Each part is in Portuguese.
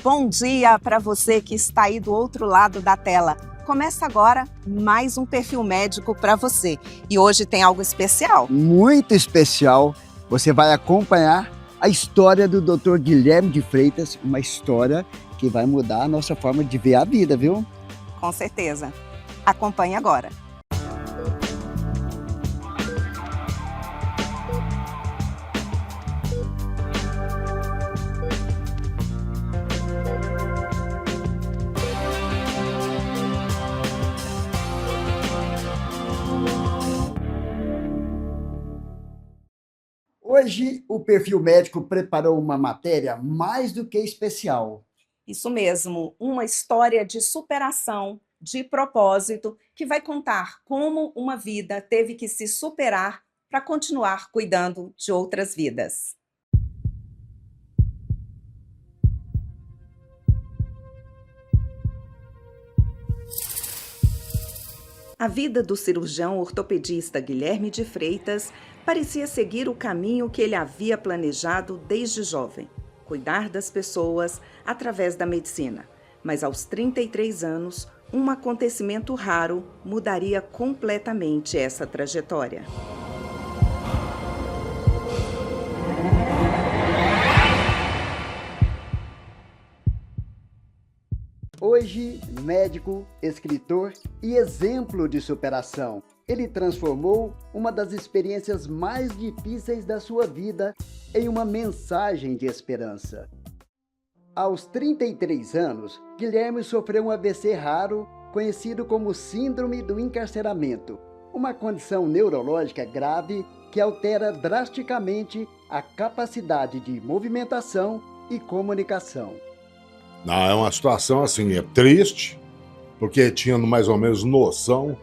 Bom dia para você que está aí do outro lado da tela. Começa agora mais um Perfil Médico para você. E hoje tem algo especial. Muito especial. Você vai acompanhar a história do Dr. Guilherme de Freitas, uma história que vai mudar a nossa forma de ver a vida, viu? Com certeza. Acompanhe agora. Hoje, o Perfil Médico preparou uma matéria mais do que especial. Isso mesmo, uma história de superação, de propósito, que vai contar como uma vida teve que se superar para continuar cuidando de outras vidas. A vida do cirurgião ortopedista Guilherme de Freitas parecia seguir o caminho que ele havia planejado desde jovem: cuidar das pessoas através da medicina. Mas aos 33 anos, um acontecimento raro mudaria completamente essa trajetória. Hoje, médico, escritor e exemplo de superação, ele transformou uma das experiências mais difíceis da sua vida em uma mensagem de esperança. Aos 33 anos, Guilherme sofreu um AVC raro, conhecido como Síndrome do Encarceramento, uma condição neurológica grave que altera drasticamente a capacidade de movimentação e comunicação. Não, é uma situação assim, é triste, porque tinha mais ou menos noção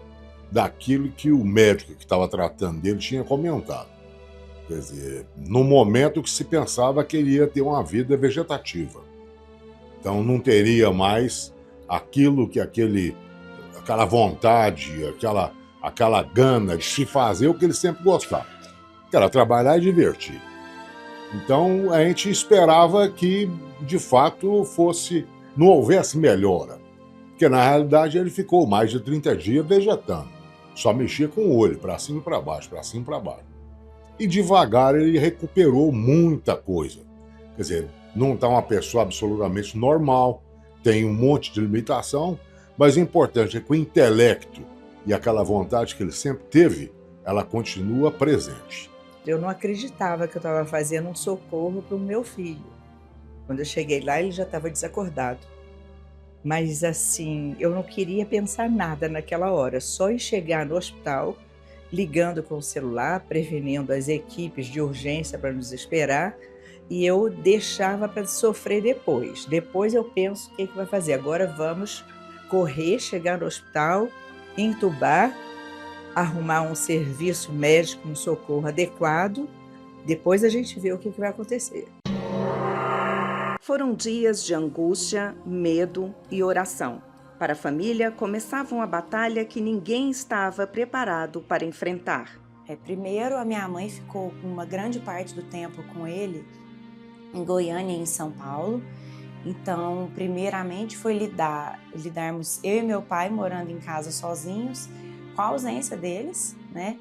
daquilo que o médico que estava tratando dele tinha comentado. Quer dizer, no momento que se pensava que ele ia ter uma vida vegetativa. Então não teria mais aquilo que aquela vontade, aquela gana de se fazer o que ele sempre gostava, que era trabalhar e divertir. Então a gente esperava que, de fato, não houvesse melhora. Porque na realidade ele ficou mais de 30 dias vegetando. Só mexia com o olho, para cima e para baixo, para cima e para baixo. E devagar ele recuperou muita coisa. Quer dizer, não está uma pessoa absolutamente normal, tem um monte de limitação, mas o importante é que o intelecto e aquela vontade que ele sempre teve, ela continua presente. Eu não acreditava que eu estava fazendo um socorro para o meu filho. Quando eu cheguei lá, ele já estava desacordado. Mas assim, eu não queria pensar nada naquela hora, só em chegar no hospital, ligando com o celular, prevenindo as equipes de urgência para nos esperar, e eu deixava para sofrer depois. Depois eu penso o que vai fazer. Agora vamos correr, chegar no hospital, entubar, arrumar um serviço médico, um socorro adequado, depois a gente vê o que vai acontecer. Foram dias de angústia, medo e oração. Para a família, começava uma batalha que ninguém estava preparado para enfrentar. Primeiro, a minha mãe ficou uma grande parte do tempo com ele em Goiânia e em São Paulo. Então, primeiramente, foi lidarmos eu e meu pai morando em casa sozinhos, com a ausência deles, né?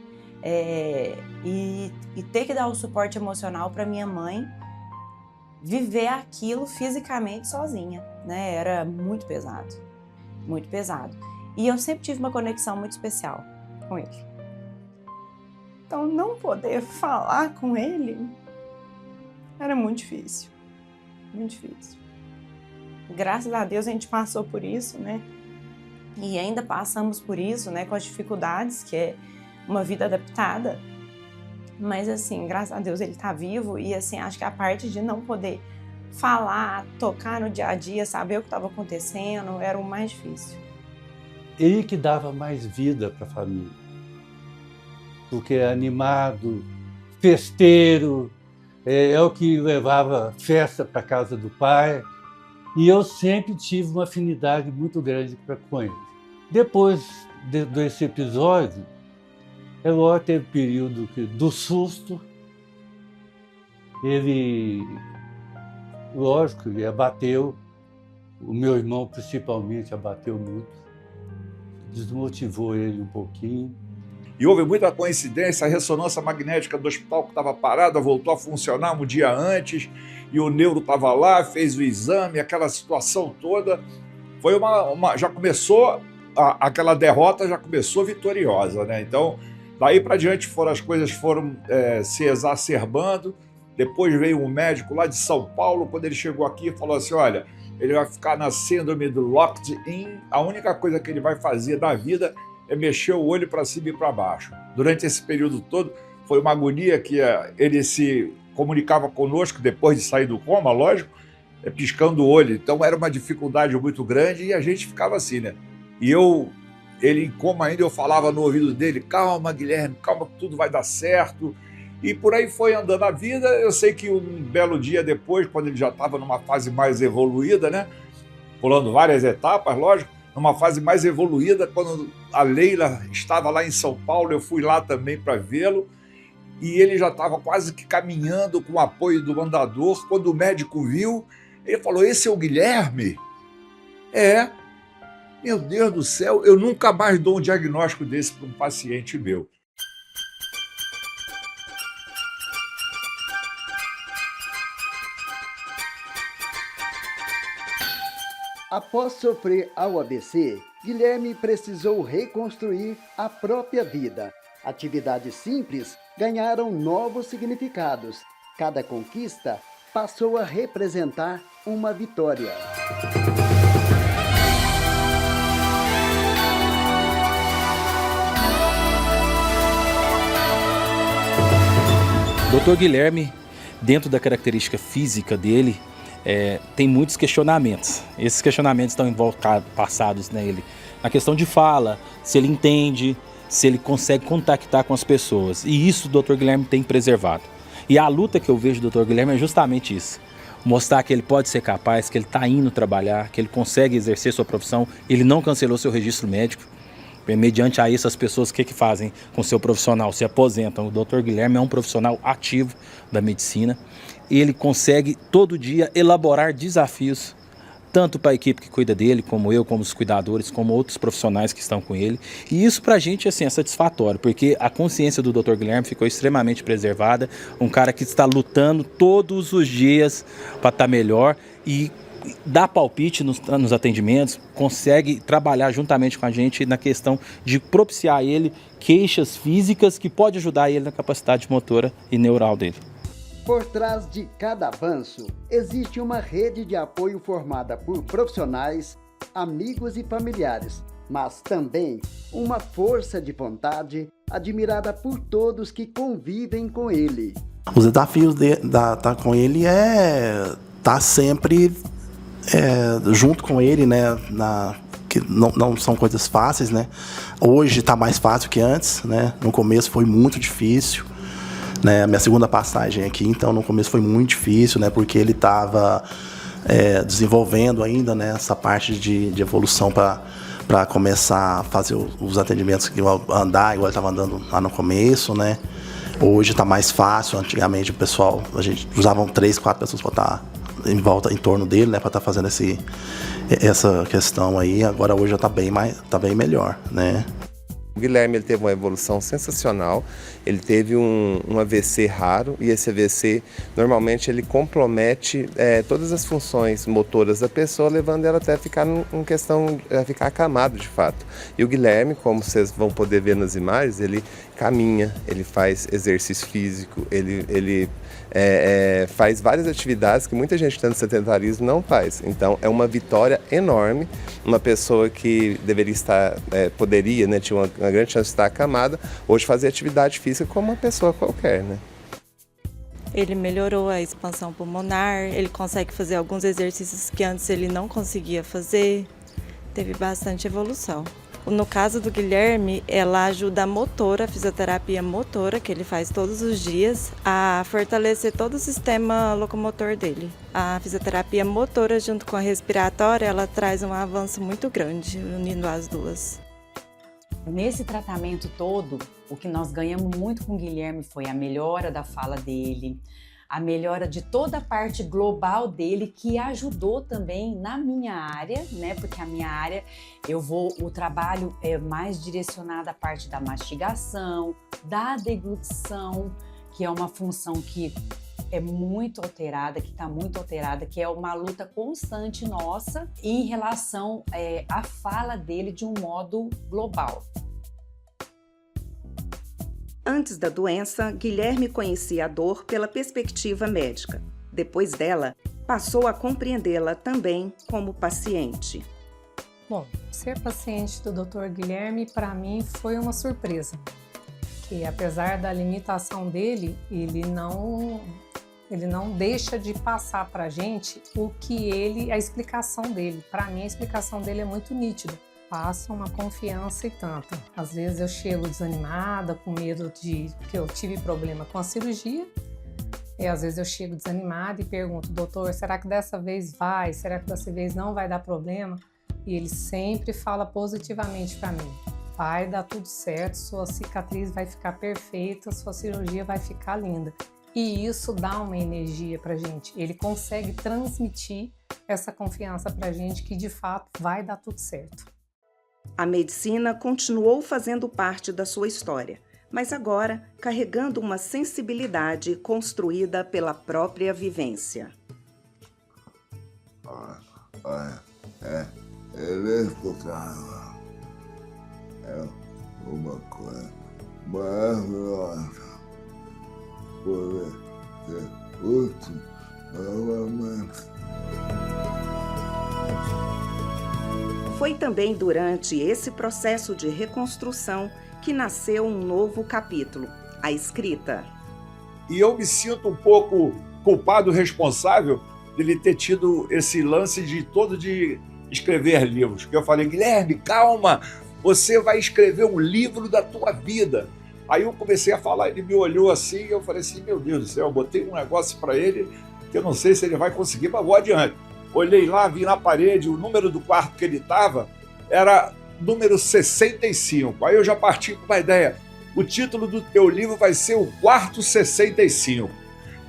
E ter que dar o suporte emocional para minha mãe viver aquilo fisicamente sozinha, né? Era muito pesado, muito pesado. E eu sempre tive uma conexão muito especial com ele. Então, não poder falar com ele era muito difícil, muito difícil. Graças a Deus a gente passou por isso, né? E ainda passamos por isso, né, com as dificuldades, que é uma vida adaptada. Mas, assim, graças a Deus ele tá vivo e, assim, acho que a parte de não poder falar, tocar no dia a dia, saber o que estava acontecendo, era o mais difícil. Ele que dava mais vida para a família. Porque é animado, festeiro, é o que levava festa para casa do pai. E eu sempre tive uma afinidade muito grande com ele. Depois desse episódio, Eloy teve um período do susto. Ele, lógico, ele abateu, O meu irmão, principalmente, abateu muito, desmotivou ele um pouquinho. E houve muita coincidência, a ressonância magnética do hospital que estava parada voltou a funcionar um dia antes, e o neuro estava lá, fez o exame, aquela situação toda. Foi já começou, aquela derrota já começou vitoriosa, né? Então, daí para diante as coisas foram se exacerbando. Depois veio um médico lá de São Paulo, quando ele chegou aqui, falou assim, olha, ele vai ficar na síndrome do locked-in, a única coisa que ele vai fazer da vida é mexer o olho para cima e para baixo. Durante esse período todo, foi uma agonia que ele se comunicava conosco depois de sair do coma, lógico, piscando o olho. Então era uma dificuldade muito grande e a gente ficava assim, né? E ele em coma ainda, eu falava no ouvido dele, calma, Guilherme, calma que tudo vai dar certo. E por aí foi andando a vida. Eu sei que um belo dia depois, quando ele já estava numa fase mais evoluída, né? Pulando várias etapas, lógico, numa fase mais evoluída, quando a Leila estava lá em São Paulo, eu fui lá também para vê-lo, e ele já estava quase que caminhando com o apoio do andador. Quando o médico viu, ele falou, esse é o Guilherme? É. Meu Deus do céu, eu nunca mais dou um diagnóstico desse para um paciente meu. Após sofrer ao AVC, Guilherme precisou reconstruir a própria vida. Atividades simples ganharam novos significados. Cada conquista passou a representar uma vitória. Dr. Guilherme, dentro da característica física dele, tem muitos questionamentos. Esses questionamentos estão passados nele na questão de fala, se ele entende, se ele consegue contactar com as pessoas. E isso o Dr. Guilherme tem preservado. E a luta que eu vejo do Dr. Guilherme é justamente isso. Mostrar que ele pode ser capaz, que ele está indo trabalhar, que ele consegue exercer sua profissão. Ele não cancelou seu registro médico. Mediante a isso, as pessoas o que fazem com seu profissional? Se aposentam. O Dr. Guilherme é um profissional ativo da medicina. Ele consegue todo dia elaborar desafios, tanto para a equipe que cuida dele, como eu, como os cuidadores, como outros profissionais que estão com ele. E isso para a gente assim, é satisfatório, porque a consciência do Dr. Guilherme ficou extremamente preservada. Um cara que está lutando todos os dias para estar melhor e dá palpite nos atendimentos, consegue trabalhar juntamente com a gente na questão de propiciar a ele queixas físicas que pode ajudar ele na capacidade motora e neural dele. Por trás de cada avanço, existe uma rede de apoio formada por profissionais, amigos e familiares, mas também uma força de vontade admirada por todos que convivem com ele. Os desafios tá com ele tá sempre junto com ele, né? Que não são coisas fáceis, né? Hoje está mais fácil que antes, né? No começo foi muito difícil. Né, a minha segunda passagem aqui, então no começo foi muito difícil, né, porque ele estava desenvolvendo ainda, né, essa parte de evolução para começar a fazer os atendimentos, andar igual ele estava andando lá no começo, né. Hoje está mais fácil. Antigamente a gente usava 3, 4 pessoas para estar em torno dele, né, para estar fazendo essa questão aí. Agora hoje já está bem melhor, né. O Guilherme ele teve uma evolução sensacional, ele teve um AVC raro, e esse AVC normalmente ele compromete todas as funções motoras da pessoa, levando ela até ficar ficar acamado de fato. E o Guilherme, como vocês vão poder ver nas imagens, ele caminha, ele faz exercício físico, ele faz várias atividades que muita gente que está no sedentarismo não faz. Então é uma vitória enorme. Uma pessoa que deveria estar, poderia, né, tinha uma grande chance de estar acamada, hoje fazer atividade física como uma pessoa qualquer, né? Ele melhorou a expansão pulmonar, ele consegue fazer alguns exercícios que antes ele não conseguia fazer, teve bastante evolução. No caso do Guilherme, ela ajuda a motora, a fisioterapia motora, que ele faz todos os dias, a fortalecer todo o sistema locomotor dele. A fisioterapia motora junto com a respiratória, ela traz um avanço muito grande, unindo as duas. Nesse tratamento todo, o que nós ganhamos muito com o Guilherme foi a melhora da fala dele, a melhora de toda a parte global dele, que ajudou também na minha área, né? Porque a minha área, o trabalho é mais direcionado à parte da mastigação, da deglutição, que é uma função que é muito alterada, que está muito alterada, que é uma luta constante nossa em relação à fala dele de um modo global. Antes da doença, Guilherme conhecia a dor pela perspectiva médica. Depois dela, passou a compreendê-la também como paciente. Bom, ser paciente do Dr. Guilherme, para mim, foi uma surpresa. Que apesar da limitação dele, ele não deixa de passar para a gente a explicação dele. Para mim, a explicação dele é muito nítida. Passa uma confiança e tanto. Às vezes eu chego desanimada, com medo que eu tive problema com a cirurgia. E às vezes eu chego desanimada e pergunto, doutor, será que dessa vez vai? Será que dessa vez não vai dar problema? E ele sempre fala positivamente para mim. Vai dar tudo certo, sua cicatriz vai ficar perfeita, sua cirurgia vai ficar linda. E isso dá uma energia pra gente. Ele consegue transmitir essa confiança pra gente que de fato vai dar tudo certo. A medicina continuou fazendo parte da sua história, mas agora carregando uma sensibilidade construída pela própria vivência. Ele escutava. É uma coisa maravilhosa. Poder ser útil novamente. Foi também durante esse processo de reconstrução que nasceu um novo capítulo, a escrita. E eu me sinto um pouco culpado, responsável dele ter tido esse lance de escrever livros. Porque eu falei, Guilherme, calma, você vai escrever um livro da tua vida. Aí eu comecei a falar, ele me olhou assim, e eu falei assim, meu Deus do céu, eu botei um negócio para ele que eu não sei se ele vai conseguir, mas vou adiante. Olhei lá, vi na parede, o número do quarto que ele estava era número 65. Aí eu já parti com uma ideia, o título do teu livro vai ser o Quarto 65.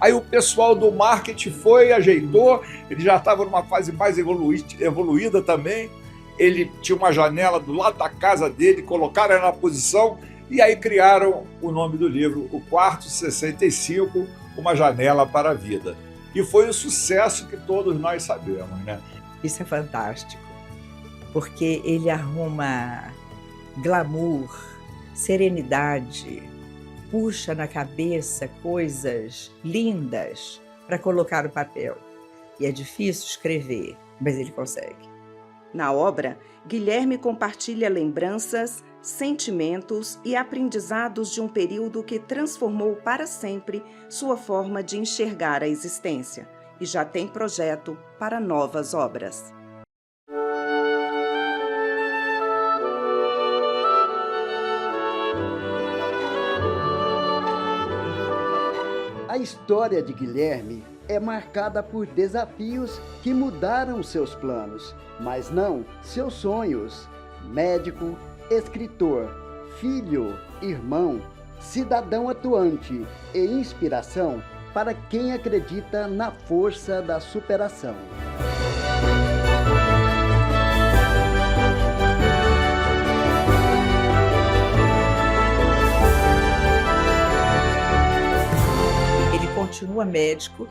Aí o pessoal do marketing foi, ajeitou, ele já estava numa fase mais evoluída também, ele tinha uma janela do lado da casa dele, colocaram ela na posição, e aí criaram o nome do livro, O Quarto 65, Uma Janela para a Vida. E foi o sucesso que todos nós sabemos, né? Isso é fantástico, porque ele arruma glamour, serenidade, puxa na cabeça coisas lindas para colocar no papel. E é difícil escrever, mas ele consegue. Na obra, Guilherme compartilha lembranças, sentimentos e aprendizados de um período que transformou para sempre sua forma de enxergar a existência e já tem projeto para novas obras. A história de Guilherme é marcada por desafios que mudaram seus planos, mas não seus sonhos. Médico, escritor, filho, irmão, cidadão atuante e inspiração para quem acredita na força da superação. Ele continua médico,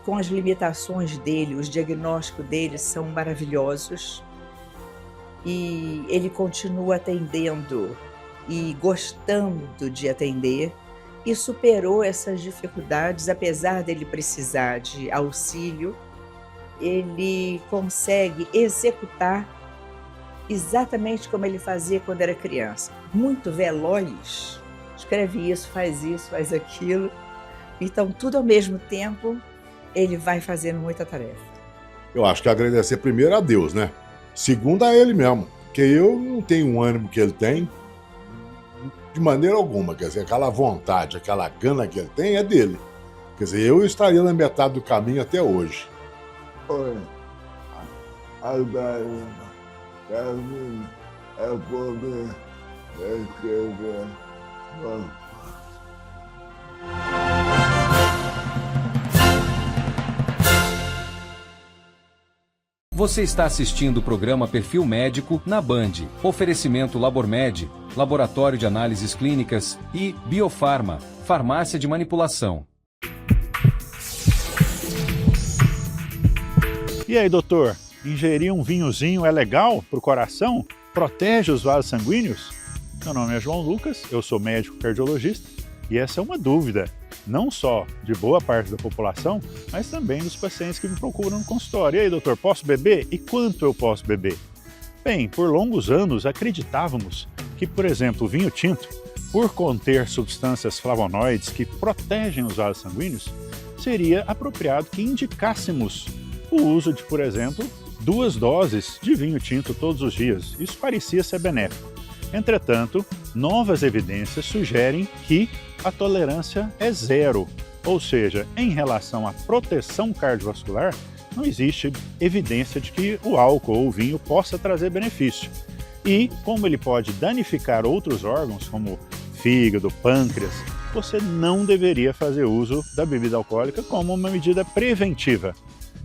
com as limitações dele, os diagnósticos dele são maravilhosos. E ele continua atendendo e gostando de atender e superou essas dificuldades, apesar dele precisar de auxílio, ele consegue executar exatamente como ele fazia quando era criança, muito veloz, escreve isso, faz aquilo, então tudo ao mesmo tempo ele vai fazendo muita tarefa. Eu acho que agradecer primeiro a Deus, né? Segundo a ele mesmo, porque eu não tenho o ânimo que ele tem, de maneira alguma, quer dizer, aquela vontade, aquela gana que ele tem é dele. Quer dizer, eu estaria na metade do caminho até hoje. Oi, agora, é poder escrever. Você está assistindo o programa Perfil Médico na Band. Oferecimento Labormed, Laboratório de Análises Clínicas e Biofarma, Farmácia de Manipulação. E aí, doutor? Ingerir um vinhozinho é legal para o coração? Protege os vasos sanguíneos? Meu nome é João Lucas, eu sou médico cardiologista e essa é uma dúvida, não só de boa parte da população, mas também dos pacientes que me procuram no consultório. E aí, doutor, posso beber? E quanto eu posso beber? Bem, por longos anos acreditávamos que, por exemplo, o vinho tinto, por conter substâncias flavonoides que protegem os vasos sanguíneos, seria apropriado que indicássemos o uso de, por exemplo, 2 doses de vinho tinto todos os dias. Isso parecia ser benéfico. Entretanto, novas evidências sugerem que a tolerância é zero, ou seja, em relação à proteção cardiovascular, não existe evidência de que o álcool ou o vinho possa trazer benefício. E, como ele pode danificar outros órgãos, como fígado, pâncreas, você não deveria fazer uso da bebida alcoólica como uma medida preventiva.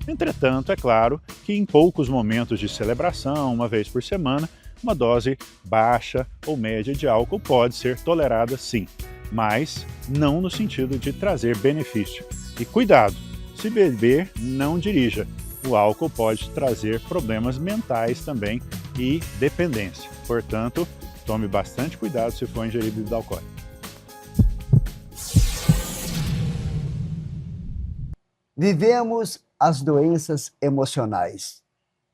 Entretanto, é claro que em poucos momentos de celebração, uma vez por semana, uma dose baixa ou média de álcool pode ser tolerada sim, mas não no sentido de trazer benefício. E cuidado, se beber, não dirija. O álcool pode trazer problemas mentais também e dependência. Portanto, tome bastante cuidado se for ingerir bebida alcoólica. Vivemos as doenças emocionais,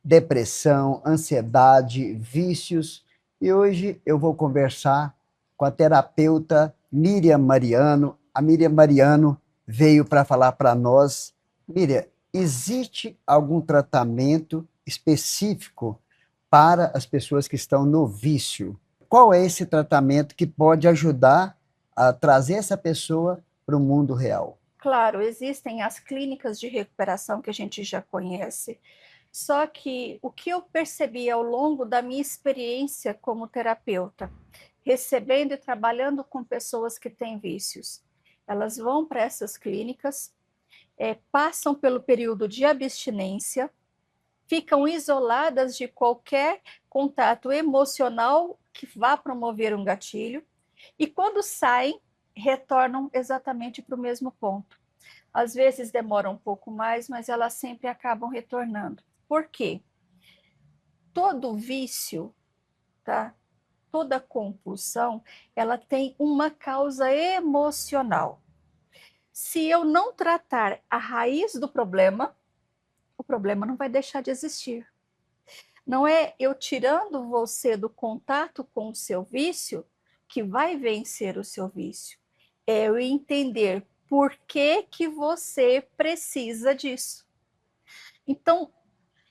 depressão, ansiedade, vícios, e hoje eu vou conversar com a terapeuta Miriam Mariano. A Miriam Mariano veio para falar para nós. Miriam, existe algum tratamento específico para as pessoas que estão no vício? Qual é esse tratamento que pode ajudar a trazer essa pessoa para o mundo real? Claro, existem as clínicas de recuperação que a gente já conhece, só que o que eu percebi ao longo da minha experiência como terapeuta, recebendo e trabalhando com pessoas que têm vícios, elas vão para essas clínicas, passam pelo período de abstinência, ficam isoladas de qualquer contato emocional que vá promover um gatilho, e quando saem, retornam exatamente para o mesmo ponto. Às vezes demora um pouco mais, mas elas sempre acabam retornando. Por quê? Todo vício, tá? Toda compulsão, ela tem uma causa emocional. Se eu não tratar a raiz do problema, o problema não vai deixar de existir. Não é eu tirando você do contato com o seu vício que vai vencer o seu vício. É eu entender por que você precisa disso. Então,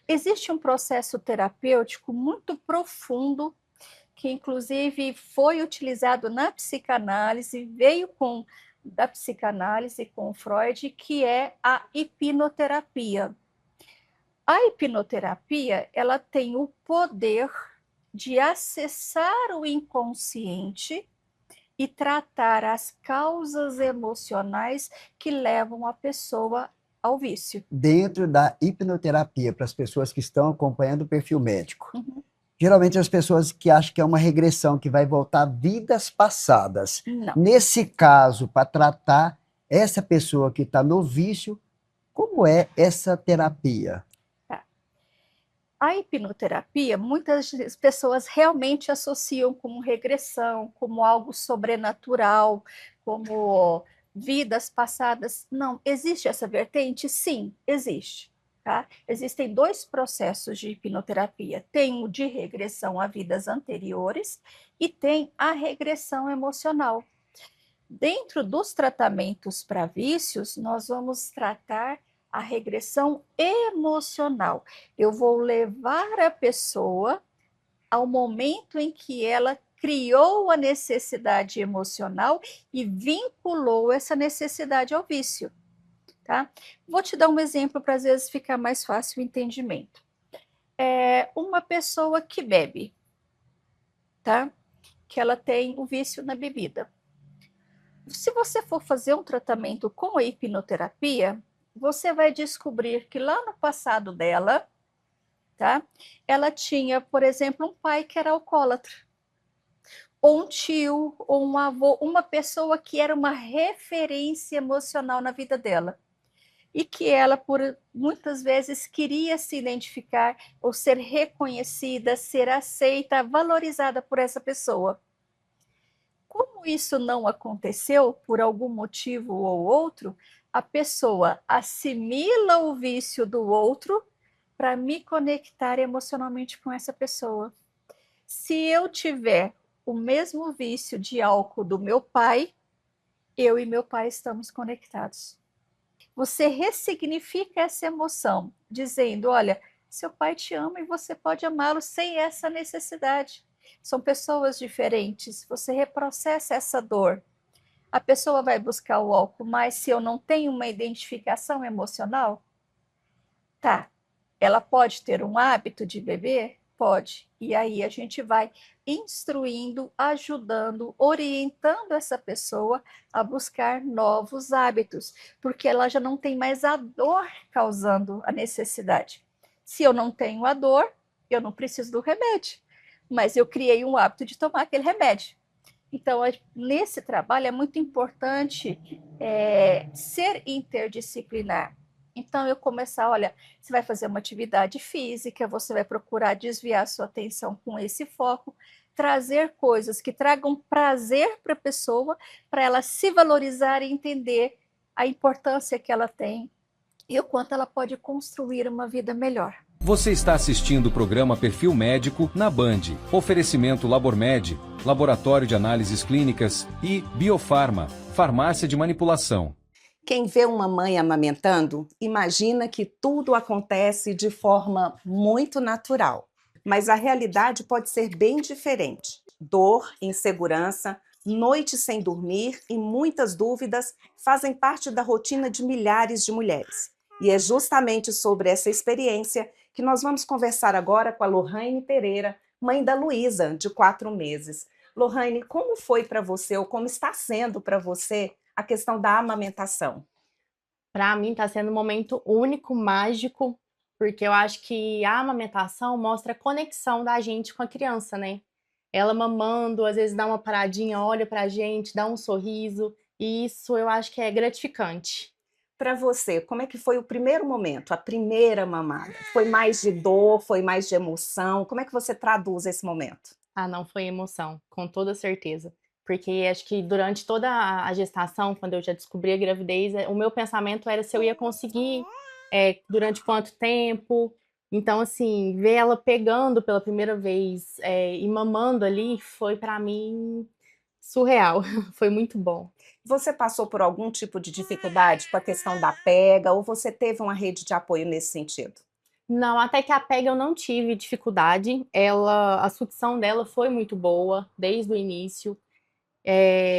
existe um processo terapêutico muito profundo, que inclusive foi utilizado na psicanálise, veio da psicanálise com Freud, que é a hipnoterapia. A hipnoterapia, ela tem o poder de acessar o inconsciente e tratar as causas emocionais que levam a pessoa ao vício. Dentro da hipnoterapia, para as pessoas que estão acompanhando o perfil médico, geralmente as pessoas que acham que é uma regressão, que vai voltar a vidas passadas. Não. Nesse caso, para tratar essa pessoa que está no vício, como é essa terapia? A hipnoterapia, muitas pessoas realmente associam como regressão, como algo sobrenatural, como vidas passadas. Não, existe essa vertente? Sim, existe. Tá? Existem 2 processos de hipnoterapia. Tem o de regressão a vidas anteriores e tem a regressão emocional. Dentro dos tratamentos para vícios, nós vamos tratar a regressão emocional. Eu vou levar a pessoa ao momento em que ela criou a necessidade emocional e vinculou essa necessidade ao vício. Tá? Vou te dar um exemplo para às vezes ficar mais fácil o entendimento. Uma pessoa que bebe, tá? Que ela tem o vício na bebida. Se você for fazer um tratamento com a hipnoterapia, você vai descobrir que lá no passado dela, tá? Ela tinha, por exemplo, um pai que era alcoólatra, ou um tio, ou um avô, uma pessoa que era uma referência emocional na vida dela. E que ela, por muitas vezes, queria se identificar ou ser reconhecida, ser aceita, valorizada por essa pessoa. Como isso não aconteceu, por algum motivo ou outro, a pessoa assimila o vício do outro para me conectar emocionalmente com essa pessoa. Se eu tiver o mesmo vício de álcool do meu pai, eu e meu pai estamos conectados. Você ressignifica essa emoção, dizendo, olha, seu pai te ama e você pode amá-lo sem essa necessidade. São pessoas diferentes, você reprocessa essa dor. A pessoa vai buscar o álcool, mas se eu não tenho uma identificação emocional, tá, ela pode ter um hábito de beber? Pode. E aí a gente vai instruindo, ajudando, orientando essa pessoa a buscar novos hábitos, porque ela já não tem mais a dor causando a necessidade. Se eu não tenho a dor, eu não preciso do remédio, mas eu criei um hábito de tomar aquele remédio. Então, nesse trabalho é muito importante ser interdisciplinar. Então, eu começar, olha, você vai fazer uma atividade física, você vai procurar desviar sua atenção com esse foco, trazer coisas que tragam prazer para a pessoa, para ela se valorizar e entender a importância que ela tem e o quanto ela pode construir uma vida melhor. Você está assistindo o programa Perfil Médico na Band. Oferecimento LaborMed, Laboratório de Análises Clínicas e Biofarma, Farmácia de Manipulação. Quem vê uma mãe amamentando, imagina que tudo acontece de forma muito natural. Mas a realidade pode ser bem diferente. Dor, insegurança, noite sem dormir e muitas dúvidas fazem parte da rotina de milhares de mulheres. E é justamente sobre essa experiência que nós vamos conversar agora com a Lohane Pereira, mãe da Luísa, de 4 meses. Lohane, como foi para você, ou como está sendo para você, a questão da amamentação? Para mim está sendo um momento único, mágico, porque eu acho que a amamentação mostra a conexão da gente com a criança, né? Ela mamando, às vezes dá uma paradinha, olha pra gente, dá um sorriso, e isso eu acho que é gratificante. Para você, como é que foi o primeiro momento, a primeira mamada? Foi mais de dor, foi mais de emoção? Como é que você traduz esse momento? Ah, não, foi emoção, com toda certeza. Porque acho que durante toda a gestação, quando eu já descobri a gravidez, o meu pensamento era se eu ia conseguir, durante quanto tempo. Então, assim, ver ela pegando pela primeira vez e mamando ali foi para mim surreal. Foi muito bom. Você passou por algum tipo de dificuldade com a questão da pega ou você teve uma rede de apoio nesse sentido? Não, até que a pega eu não tive dificuldade. A sucção dela foi muito boa desde o início.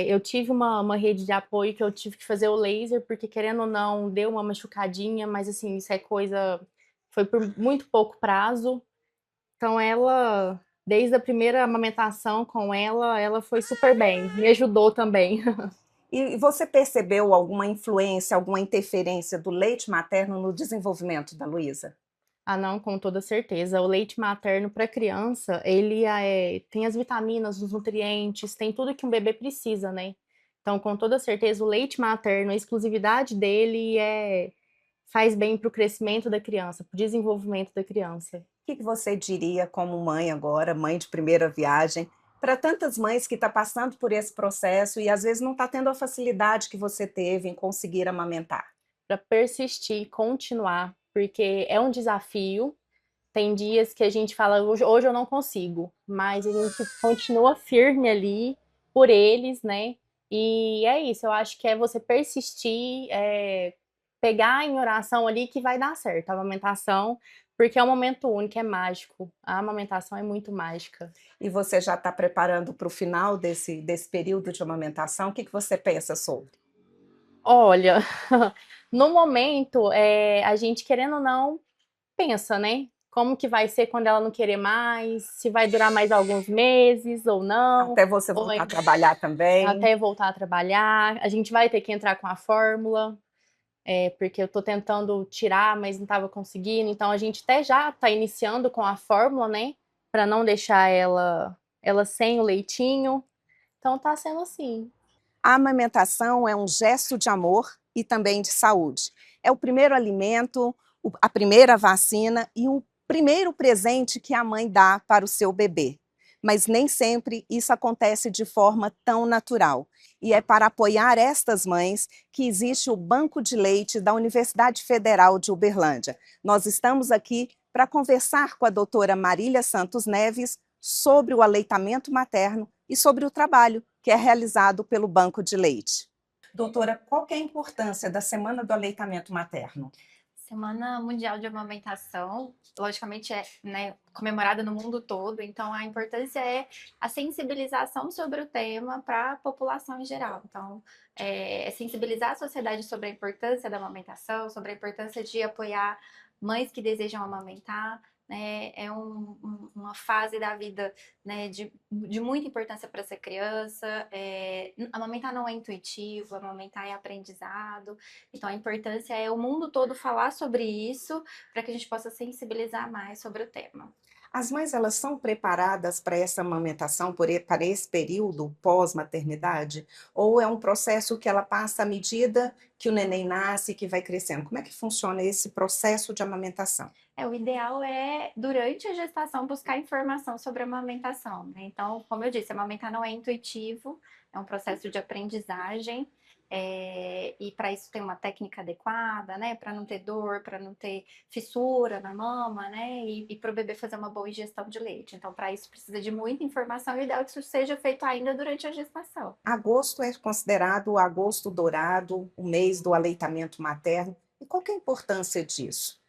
Eu tive uma rede de apoio que eu tive que fazer o laser, porque querendo ou não, deu uma machucadinha, mas assim, isso é coisa... Foi por muito pouco prazo. Então ela, desde a primeira amamentação com ela foi super bem. Me ajudou também. E você percebeu alguma influência, alguma interferência do leite materno no desenvolvimento da Luísa? Ah, não, com toda certeza. O leite materno para criança, ele tem as vitaminas, os nutrientes, tem tudo que um bebê precisa, né? Então, com toda certeza, o leite materno, a exclusividade dele faz bem para o crescimento da criança, para o desenvolvimento da criança. O que você diria como mãe agora, mãe de primeira viagem, para tantas mães que estão passando por esse processo e às vezes não está tendo a facilidade que você teve em conseguir amamentar? Para persistir, continuar, porque é um desafio. Tem dias que a gente fala, hoje eu não consigo, mas a gente continua firme ali por eles, né? E é isso, eu acho que é você persistir, pegar em oração ali que vai dar certo a amamentação, porque é um momento único, é mágico. A amamentação é muito mágica. E você já está preparando para o final desse período de amamentação? O que você pensa sobre? Olha, no momento, a gente querendo ou não, pensa, né? Como que vai ser quando ela não querer mais, se vai durar mais alguns meses ou não. Até você voltar a trabalhar também. Até voltar a trabalhar. A gente vai ter que entrar com a fórmula. porque eu tô tentando tirar, mas não estava conseguindo. Então a gente até já está iniciando com a fórmula, né? Para não deixar ela sem o leitinho. Então tá sendo assim. A amamentação é um gesto de amor e também de saúde. É o primeiro alimento, a primeira vacina e o primeiro presente que a mãe dá para o seu bebê. Mas nem sempre isso acontece de forma tão natural. E é para apoiar estas mães que existe o Banco de Leite da Universidade Federal de Uberlândia. Nós estamos aqui para conversar com a doutora Marília Santos Neves sobre o aleitamento materno e sobre o trabalho que é realizado pelo Banco de Leite. Doutora, qual que é a importância da Semana do Aleitamento Materno? Semana Mundial de Amamentação, logicamente é, né, comemorada no mundo todo, então a importância é a sensibilização sobre o tema para a população em geral. Então, é sensibilizar a sociedade sobre a importância da amamentação, sobre a importância de apoiar mães que desejam amamentar, né? É uma fase da vida, né, de muita importância para essa criança. Amamentar não é intuitivo, amamentar é aprendizado. Então a importância é o mundo todo falar sobre isso para que a gente possa sensibilizar mais sobre o tema. As mães, elas são preparadas para essa amamentação, para esse período pós-maternidade? Ou é um processo que ela passa à medida que o neném nasce e que vai crescendo? Como é que funciona esse processo de amamentação? O ideal é, durante a gestação, buscar informação sobre a amamentação, né? Então, como eu disse, amamentar não é intuitivo, é um processo de aprendizagem. E para isso tem uma técnica adequada, né? Para não ter dor, para não ter fissura na mama, né? E para o bebê fazer uma boa ingestão de leite. Então, para isso precisa de muita informação e o ideal é que isso seja feito ainda durante a gestação. Agosto é considerado o agosto dourado, o mês do aleitamento materno. E qual que é a importância disso?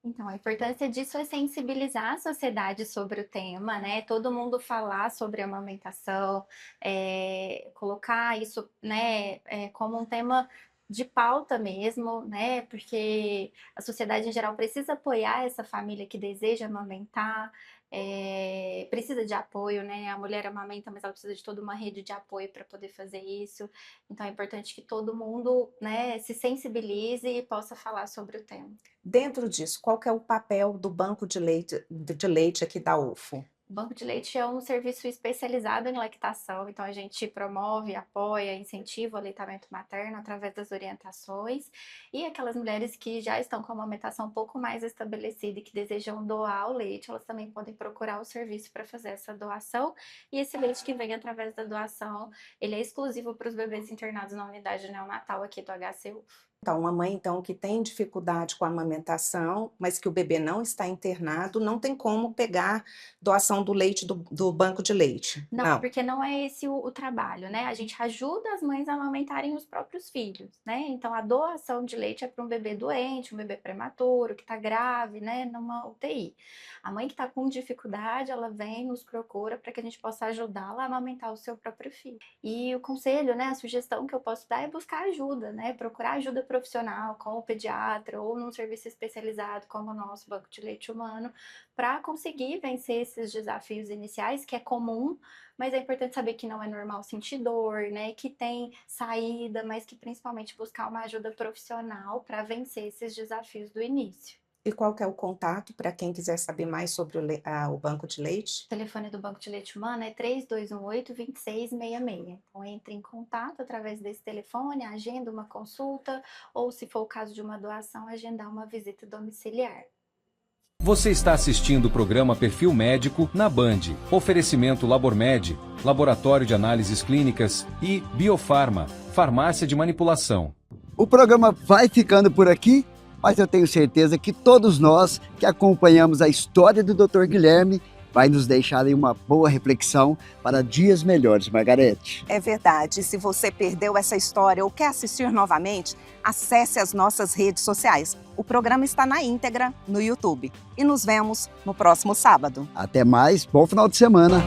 Então, a importância disso é sensibilizar a sociedade sobre o tema, né? Todo mundo falar sobre a amamentação, colocar isso, né, como um tema de pauta mesmo, né? Porque a sociedade em geral precisa apoiar essa família que deseja amamentar, precisa de apoio, né? A mulher amamenta, mas ela precisa de toda uma rede de apoio para poder fazer isso. Então é importante que todo mundo, né, se sensibilize e possa falar sobre o tema. Dentro disso, qual que é o papel do Banco de Leite aqui da UFO? O Banco de Leite é um serviço especializado em lactação, então a gente promove, apoia, incentiva o aleitamento materno através das orientações, e aquelas mulheres que já estão com a amamentação um pouco mais estabelecida e que desejam doar o leite, elas também podem procurar o serviço para fazer essa doação, e esse leite que vem através da doação, ele é exclusivo para os bebês internados na unidade neonatal aqui do HCU. Então, uma mãe que tem dificuldade com a amamentação, mas que o bebê não está internado, não tem como pegar doação do leite do Banco de Leite. Não, porque não é esse o trabalho, né? A gente ajuda as mães a amamentarem os próprios filhos, né? Então, a doação de leite é para um bebê doente, um bebê prematuro, que está grave, né? Numa UTI. A mãe que está com dificuldade, ela vem, nos procura para que a gente possa ajudá-la a amamentar o seu próprio filho. E o conselho, né? A sugestão que eu posso dar é buscar ajuda, né? Procurar ajuda profissional, com o pediatra ou num serviço especializado como o nosso Banco de Leite Humano, para conseguir vencer esses desafios iniciais, que é comum, mas é importante saber que não é normal sentir dor, né? Que tem saída, mas que principalmente buscar uma ajuda profissional para vencer esses desafios do início. E qual que é o contato para quem quiser saber mais sobre o Banco de Leite? O telefone do Banco de Leite Humano é 3218-2666. Então, entre em contato através desse telefone, agenda uma consulta, ou se for o caso de uma doação, agendar uma visita domiciliar. Você está assistindo o programa Perfil Médico na Band. Oferecimento Labormed, Laboratório de Análises Clínicas, e Biofarma, Farmácia de Manipulação. O programa vai ficando por aqui, mas eu tenho certeza que todos nós que acompanhamos a história do Dr. Guilherme vai nos deixar aí uma boa reflexão para dias melhores, Margarete. É verdade. Se você perdeu essa história ou quer assistir novamente, acesse as nossas redes sociais. O programa está na íntegra no YouTube. E nos vemos no próximo sábado. Até mais, bom final de semana.